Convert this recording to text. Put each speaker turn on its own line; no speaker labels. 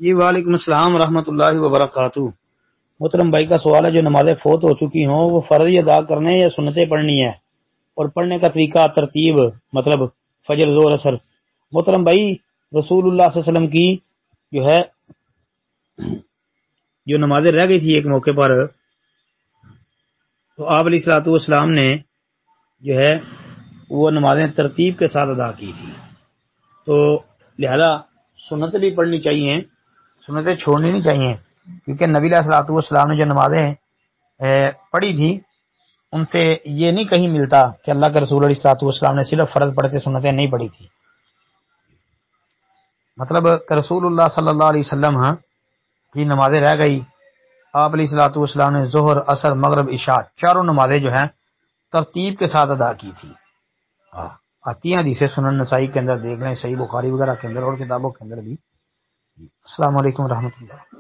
جی وعلیکم السلام ورحمۃ اللہ وبرکاتہ۔ محترم بھائی کا سوال ہے جو نمازیں فوت ہو چکی ہوں وہ فرض ادا کرنے یا سنتیں پڑھنی ہے، اور پڑھنے کا طریقہ ترتیب مطلب فجر ظہر اثر۔ محترم بھائی رسول اللہ صلی اللہ علیہ وسلم کی جو ہے جو نمازیں رہ گئی تھی ایک موقع پر، تو آپ علیہ الصلوۃ والسلام نے جو ہے وہ نمازیں ترتیب کے ساتھ ادا کی تھی، تو لہذا سنتیں بھی پڑھنی چاہیے، سنتیں چھوڑنی نہیں چاہیے، کیونکہ نبی علیہ الصلوۃ والسلام نے جو نمازیں پڑھی تھی ان سے یہ نہیں کہیں ملتا کہ اللہ کے رسول علیہ الصلوۃ والسلام نے صرف فرض پڑھے تھے، سنتیں نہیں پڑھی تھی۔ مطلب کہ رسول اللہ صلی اللہ علیہ وسلم کی نمازیں رہ گئی، آپ علیہ الصلوۃ والسلام نے ظہر عصر مغرب عشاء چاروں نمازیں جو ہیں ترتیب کے ساتھ ادا کی تھی۔ آتی ہیں حدیث سنن نسائی کے اندر، دیکھ لیں، صحیح بخاری وغیرہ کے اندر اور کتابوں کے اندر بھی۔ السلام علیکم ورحمۃ اللہ۔